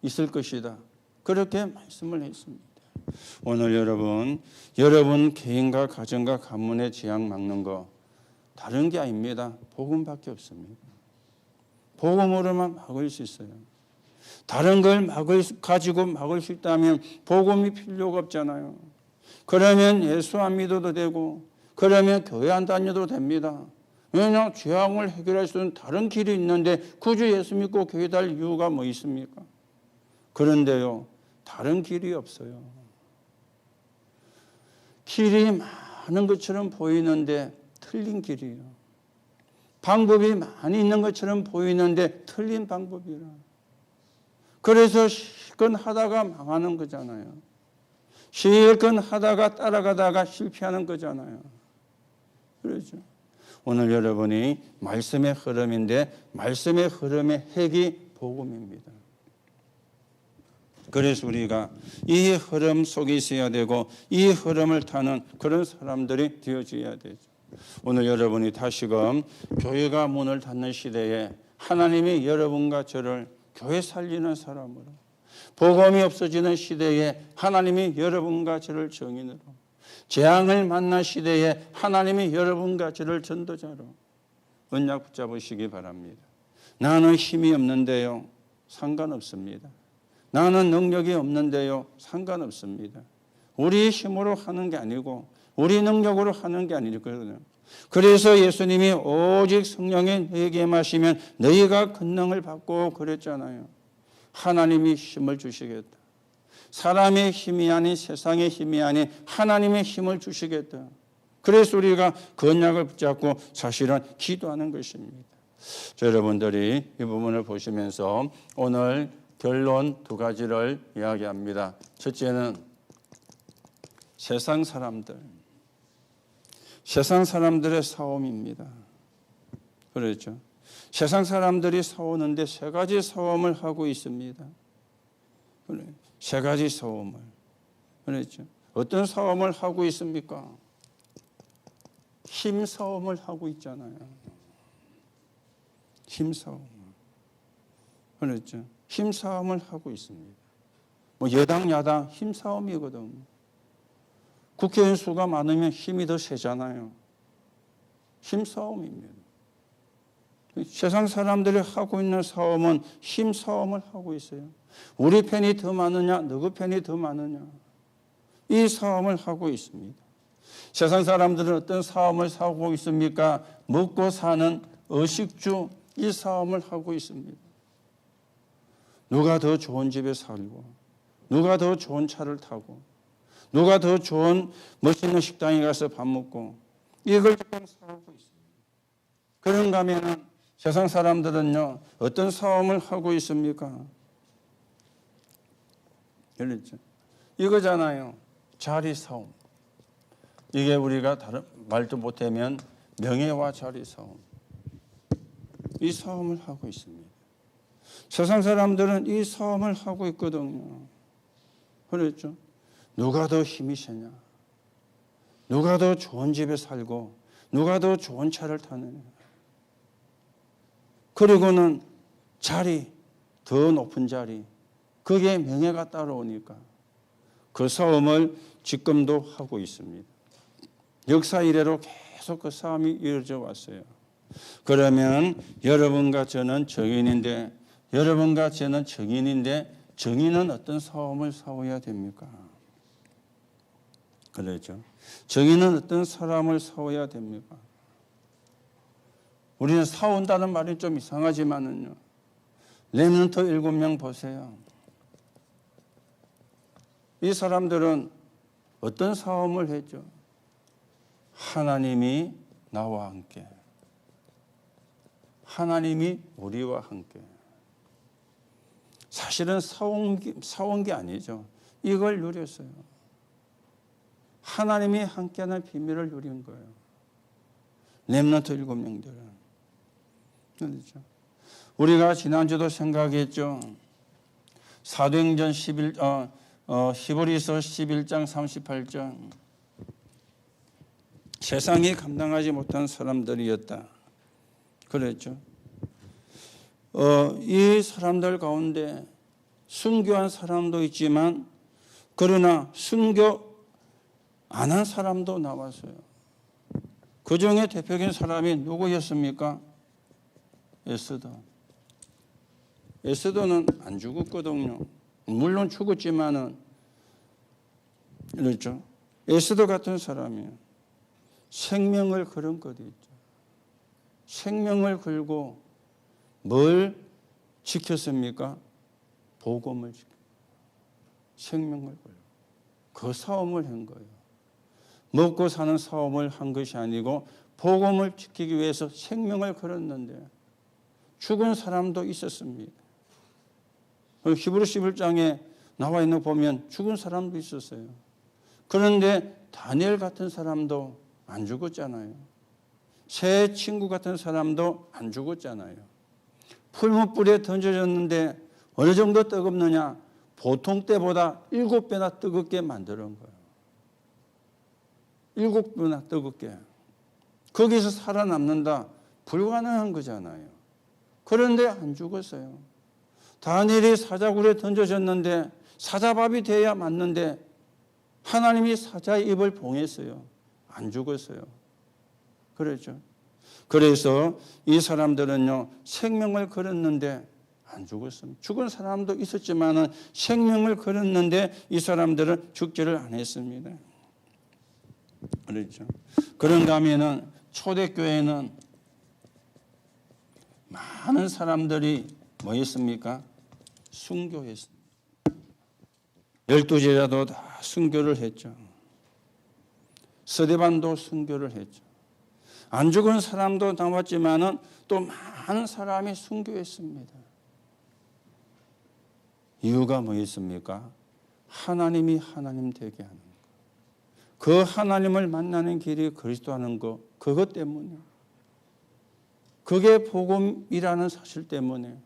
있을 것이다. 그렇게 말씀을 했습니다. 오늘 여러분 개인과 가정과 가문의 재앙 막는 거 다른 게 아닙니다. 복음밖에 없습니다. 복음으로만 막을 수 있어요. 다른 걸 가지고 막을 수 있다면 복음이 필요가 없잖아요. 그러면 예수 안 믿어도 되고 그러면 교회 안 다녀도 됩니다. 왜냐? 재앙을 해결할 수 있는 다른 길이 있는데 굳이 예수 믿고 교회 다닐 이유가 뭐 있습니까? 그런데요. 다른 길이 없어요. 길이 많은 것처럼 보이는데 틀린 길이에요. 방법이 많이 있는 것처럼 보이는데 틀린 방법이라. 그래서 실컷 하다가 망하는 거잖아요. 실컷 하다가 따라가다가 실패하는 거잖아요. 그렇죠. 오늘 여러분이 말씀의 흐름인데 말씀의 흐름의 핵이 복음입니다. 그래서 우리가 이 흐름 속에 있어야 되고 이 흐름을 타는 그런 사람들이 되어져야 되죠. 오늘 여러분이 다시금 교회가 문을 닫는 시대에 하나님이 여러분과 저를 교회 살리는 사람으로, 복음이 없어지는 시대에 하나님이 여러분과 저를 증인으로, 재앙을 만난 시대에 하나님이 여러분과 저를 전도자로 언약 붙잡으시기 바랍니다. 나는 힘이 없는데요, 상관없습니다. 나는 능력이 없는데요, 상관없습니다. 우리 힘으로 하는 게 아니고 우리 능력으로 하는 게 아니거든요. 그래서 예수님이 오직 성령이 너에게 임하시면 너희가 권능을 받고 그랬잖아요. 하나님이 힘을 주시겠다. 사람의 힘이 아닌 세상의 힘이 아닌 하나님의 힘을 주시겠다. 그래서 우리가 그 언약을 붙잡고 사실은 기도하는 것입니다. 여러분들이 이 부분을 보시면서 오늘 결론 두 가지를 이야기합니다. 첫째는 세상 사람들의 싸움입니다. 그렇죠. 세상 사람들이 싸우는데 세 가지 싸움을 하고 있습니다. 세 가지 싸움을. 그렇죠. 어떤 싸움을 하고 있습니까? 힘 싸움을 하고 있잖아요. 힘 싸움. 그렇죠. 힘 싸움을 하고 있습니다. 뭐 여당 야당 힘 싸움이거든. 국회의원 수가 많으면 힘이 더 세잖아요. 힘 싸움입니다. 세상 사람들이 하고 있는 싸움은 힘 싸움을 하고 있어요. 우리 편이 더 많으냐, 누구 편이 더 많으냐, 이 싸움을 하고 있습니다. 세상 사람들은 어떤 싸움을 하고 있습니까? 먹고 사는 의식주, 이 싸움을 하고 있습니다. 누가 더 좋은 집에 살고, 누가 더 좋은 차를 타고, 누가 더 좋은 멋있는 식당에 가서 밥 먹고, 이걸 지금 싸우고 있습니다. 그런가 하면 세상 사람들은요, 어떤 싸움을 하고 있습니까? 그렇죠. 이거잖아요. 자리 싸움. 이게 우리가 다른 말도 못하면 명예와 자리 싸움. 이 싸움을 하고 있습니다. 세상 사람들은 이 싸움을 하고 있거든요. 그렇죠. 누가 더 힘이 세냐, 누가 더 좋은 집에 살고, 누가 더 좋은 차를 타느냐. 그리고는 자리, 더 높은 자리, 그게 명예가 따라오니까 그 싸움을 지금도 하고 있습니다. 역사 이래로 계속 그 싸움이 이어져 왔어요. 그러면 여러분과 저는 정인인데, 여러분과 저는 정인인데, 정인은 어떤 싸움을 싸워야 됩니까? 그렇죠. 정인은 어떤 사람을 싸워야 됩니까? 우리는 싸운다는 말이 좀 이상하지만은요, 렘넌트 7명 보세요. 이 사람들은 어떤 싸움을 했죠? 하나님이 나와 함께, 하나님이 우리와 함께. 사실은 싸운 게 아니죠. 이걸 누렸어요. 하나님이 함께하는 비밀을 누린 거예요. 렘넌트 7명들은. 그렇죠. 우리가 지난주도 생각했죠. 사도행전 11, 히브리서 11장 38절. 세상이 감당하지 못한 사람들이었다. 그랬죠. 이 사람들 가운데 순교한 사람도 있지만, 그러나 순교 안 한 사람도 나왔어요. 그 중에 대표적인 사람이 누구였습니까? 에스더. 에스더는 안 죽었거든요. 물론 죽었지만은, 그렇죠. 에스더 같은 사람이에요. 생명을 걸은 것도 있죠. 생명을 걸고 뭘 지켰습니까? 복음을 지켰어요. 생명을 걸고 그 싸움을 한 거예요. 먹고 사는 싸움을 한 것이 아니고 복음을 지키기 위해서 생명을 걸었는데 죽은 사람도 있었습니다. 히브리서 11장에 나와 있는 거 보면 죽은 사람도 있었어요. 그런데 다니엘 같은 사람도 안 죽었잖아요. 새 친구 같은 사람도 안 죽었잖아요. 풀무불에 던져졌는데 어느 정도 뜨겁느냐? 보통 때보다 7배나 뜨겁게 만드는 거예요. 7배나 뜨겁게. 거기서 살아남는다? 불가능한 거잖아요. 그런데 안 죽었어요. 다니엘이 사자굴에 던져졌는데 사자밥이 돼야 맞는데 하나님이 사자의 입을 봉했어요. 안 죽었어요. 그렇죠. 그래서 이 사람들은요, 생명을 걸었는데 안 죽었습니다. 죽은 사람도 있었지만은 생명을 걸었는데 이 사람들은 죽지를 않았습니다. 그렇죠. 그런가 하면은 초대교회는 많은 사람들이 뭐 했습니까? 순교했습니다. 12제자도 다 순교를 했죠. 스데반도 순교를 했죠. 안 죽은 사람도 나왔지만은 또 많은 사람이 순교했습니다. 이유가 뭐였습니까? 하나님이 하나님 되게 하는 것. 그 하나님을 만나는 길이 그리스도 하는 것, 그것 때문에. 그게 복음이라는 사실 때문에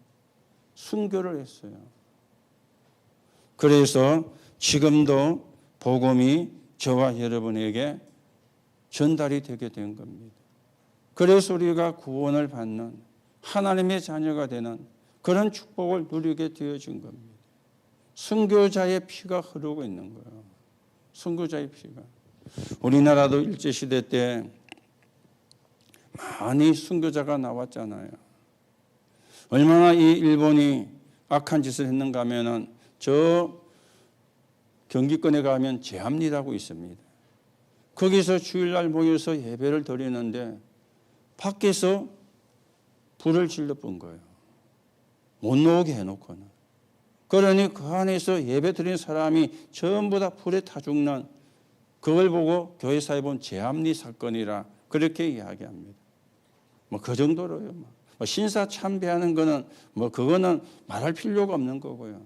순교를 했어요. 그래서 지금도 복음이 저와 여러분에게 전달이 되게 된 겁니다. 그래서 우리가 구원을 받는 하나님의 자녀가 되는 그런 축복을 누리게 되어진 겁니다. 순교자의 피가 흐르고 있는 거예요. 순교자의 피가. 우리나라도 일제시대 때 많이 순교자가 나왔잖아요. 얼마나 이 일본이 악한 짓을 했는가 하면은 저 경기권에 가면 제암리라고 있습니다. 거기서 주일날 모여서 예배를 드리는데 밖에서 불을 질러 본 거예요. 못 나오게 해놓고는. 그러니 그 안에서 예배 드리는 사람이 전부 다 불에 타 죽는, 그걸 보고 교회사에 본 제암리 사건이라 그렇게 이야기합니다. 뭐 그 정도로요. 뭐 신사 참배하는 거는 뭐 그거는 말할 필요가 없는 거고요.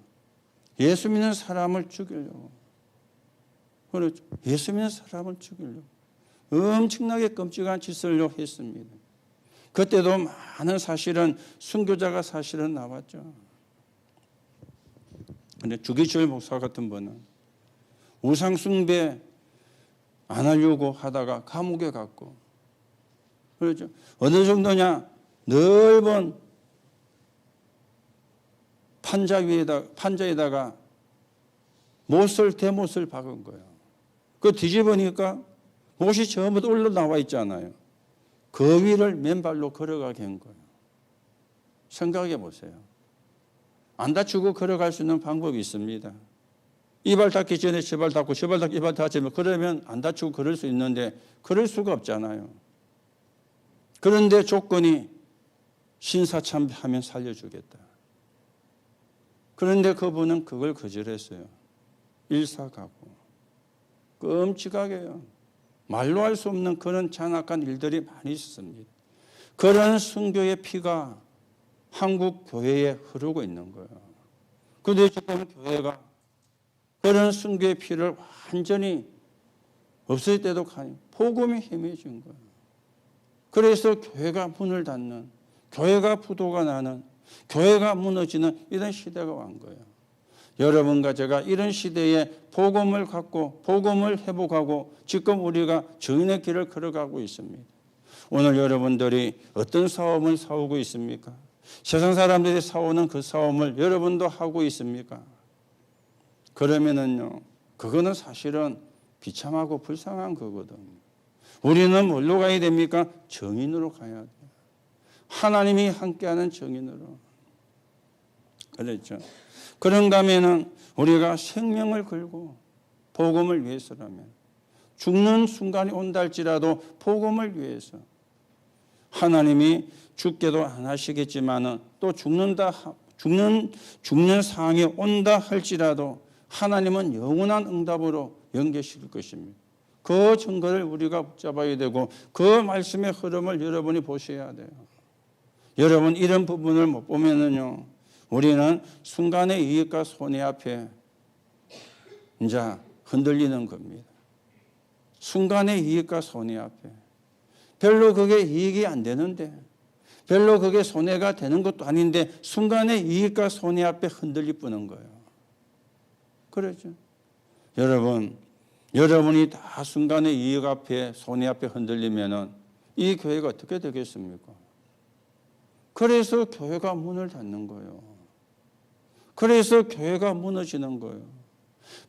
예수 믿는 사람을 죽이려고. 그렇죠. 예수 믿는 사람을 죽이려고. 엄청나게 끔찍한 짓을 했습니다. 그때도 많은 사실은 순교자가 사실은 나왔죠. 그런데 주기철 목사 같은 분은 우상 숭배 안 하려고 하다가 감옥에 갔고, 그렇죠. 어느 정도냐? 넓은 판자에다가 대못을 박은 거예요. 그 뒤집으니까 못이 전부 다 올라 나와 있잖아요. 그 위를 맨발로 걸어가게 한 거예요. 생각해 보세요. 안 다치고 걸어갈 수 있는 방법이 있습니다. 이발 닿기 전에 저발 닿고 저발 닿고 이발 닿으면 그러면 안 다치고 걸을 수 있는데 그럴 수가 없잖아요. 그런데 조건이 신사참배하면 살려주겠다. 그런데 그분은 그걸 거절했어요. 일사가고. 끔찍하게요. 말로 할 수 없는 그런 잔악한 일들이 많이 있었습니다. 그런 순교의 피가 한국 교회에 흐르고 있는 거예요. 그런데 지금 교회가 그런 순교의 피를 완전히 없을 때도 가니 복음이 힘해진 거예요. 그래서 교회가 문을 닫는, 교회가 부도가 나는, 교회가 무너지는 이런 시대가 온 거예요. 여러분과 제가 이런 시대에 복음을 갖고 복음을 회복하고 지금 우리가 정인의 길을 걸어가고 있습니다. 오늘 여러분들이 어떤 싸움을 싸우고 있습니까? 세상 사람들이 싸우는 그 싸움을 여러분도 하고 있습니까? 그러면은요, 그거는 사실은 비참하고 불쌍한 거거든요. 우리는 뭘로 가야 됩니까? 정인으로 가야 돼요. 하나님이 함께하는 정인으로. 그렇죠. 그런가 하면은 우리가 생명을 걸고 복음을 위해서라면, 죽는 순간이 온다 할지라도 복음을 위해서, 하나님이 죽게도 안 하시겠지만은 또 죽는 상황이 온다 할지라도 하나님은 영원한 응답으로 연결시킬 것입니다. 그 증거를 우리가 붙잡아야 되고 그 말씀의 흐름을 여러분이 보셔야 돼요. 여러분 이런 부분을 못 보면은요, 우리는 순간의 이익과 손해 앞에 이제 흔들리는 겁니다. 순간의 이익과 손해 앞에 별로 그게 이익이 안 되는데, 별로 그게 손해가 되는 것도 아닌데 순간에 이익과 손해 앞에 흔들릴 뿐인 거예요. 그렇죠? 여러분이 다 순간에 이익 앞에 손해 앞에 흔들리면은 이 교회가 어떻게 되겠습니까? 그래서 교회가 문을 닫는 거예요. 그래서 교회가 무너지는 거예요.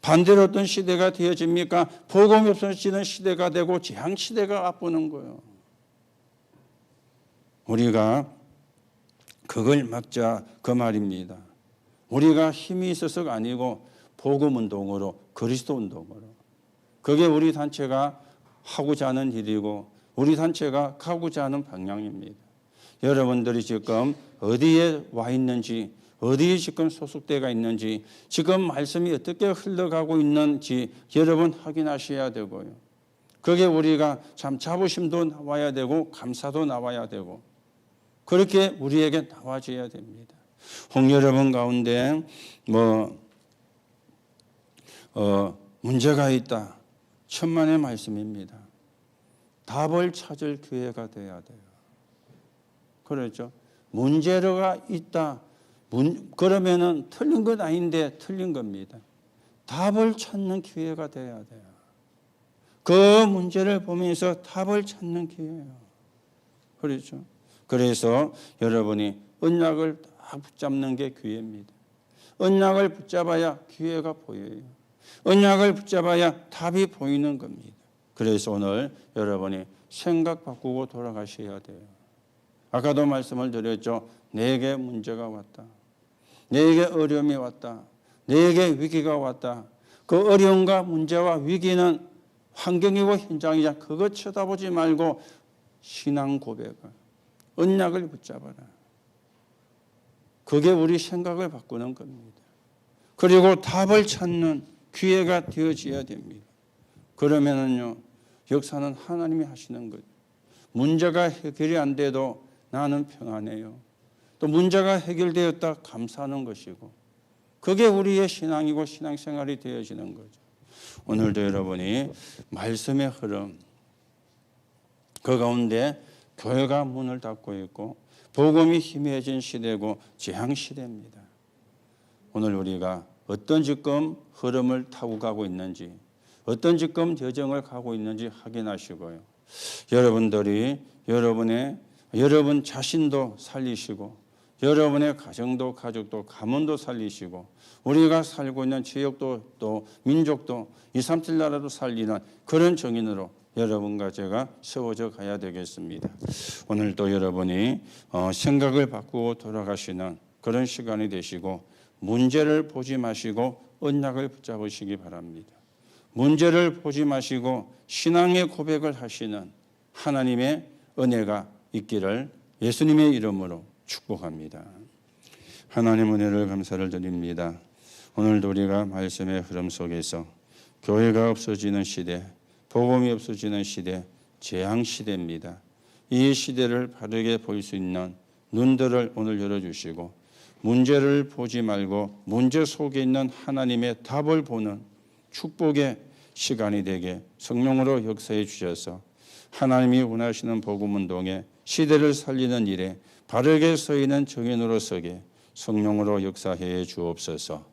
반대로 어떤 시대가 되어집니까? 복음이 없어지는 시대가 되고 재앙 시대가 앞보는 거예요. 우리가 그걸 막자 그 말입니다. 우리가 힘이 있어서가 아니고 복음 운동으로, 그리스도 운동으로. 그게 우리 단체가 하고자 하는 일이고 우리 단체가 가고자 하는 방향입니다. 여러분들이 지금 어디에 와 있는지, 어디에 지금 소속되어 있는지, 지금 말씀이 어떻게 흘러가고 있는지 여러분 확인하셔야 되고요. 그게 우리가 참 자부심도 나와야 되고 감사도 나와야 되고 그렇게 우리에게 나와줘야 됩니다. 여러분 가운데 문제가 있다. 천만의 말씀입니다. 답을 찾을 기회가 돼야 돼요. 그렇죠? 문제가 있다. 그러면은 틀린 건 아닌데 틀린 겁니다. 답을 찾는 기회가 돼야 돼요. 그 문제를 보면서 답을 찾는 기회예요. 그렇죠? 그래서 여러분이 언약을 딱 붙잡는 게 기회입니다. 언약을 붙잡아야 기회가 보여요. 언약을 붙잡아야 답이 보이는 겁니다. 그래서 오늘 여러분이 생각 바꾸고 돌아가셔야 돼요. 아까도 말씀을 드렸죠. 내게 문제가 왔다. 내게 어려움이 왔다. 내게 위기가 왔다. 그 어려움과 문제와 위기는 환경이고 현장이자 그거 쳐다보지 말고 신앙 고백을, 언약을 붙잡아라. 그게 우리 생각을 바꾸는 겁니다. 그리고 답을 찾는 기회가 되어져야 됩니다. 그러면은요, 역사는 하나님이 하시는 거예요. 문제가 해결이 안 돼도 나는 평안해요. 또 문제가 해결되었다 감사하는 것이고 그게 우리의 신앙이고 신앙생활이 되어지는 거죠. 오늘도 여러분이 말씀의 흐름 그 가운데 교회가 문을 닫고 있고 복음이 희미해진 시대고 재앙 시대입니다. 오늘 우리가 어떤 지금 흐름을 타고 가고 있는지 어떤 지금 여정을 가고 있는지 확인하시고요. 여러분들이 여러분 자신도 살리시고 여러분의 가정도 가족도 가문도 살리시고 우리가 살고 있는 지역도 또 민족도 237 나라도 살리는 그런 정인으로 여러분과 제가 세워져 가야 되겠습니다. 오늘도 여러분이 생각을 바꾸고 돌아가시는 그런 시간이 되시고 문제를 보지 마시고 언약을 붙잡으시기 바랍니다. 문제를 보지 마시고 신앙의 고백을 하시는 하나님의 은혜가 있기를 예수님의 이름으로 축복합니다. 하나님 은혜를 감사를 드립니다. 오늘도 우리가 말씀의 흐름 속에서 교회가 없어지는 시대, 복음이 없어지는 시대, 재앙 시대입니다. 이 시대를 바르게 볼 수 있는 눈들을 오늘 열어주시고 문제를 보지 말고 문제 속에 있는 하나님의 답을 보는 축복의 시간이 되게 성령으로 역사해 주셔서 하나님이 원하시는 복음운동에 시대를 살리는 일에 바르게 서 있는 정인으로 서게 성령으로 역사해 주옵소서.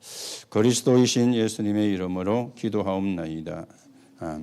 그리스도이신 예수님의 이름으로 기도하옵나이다. 아멘.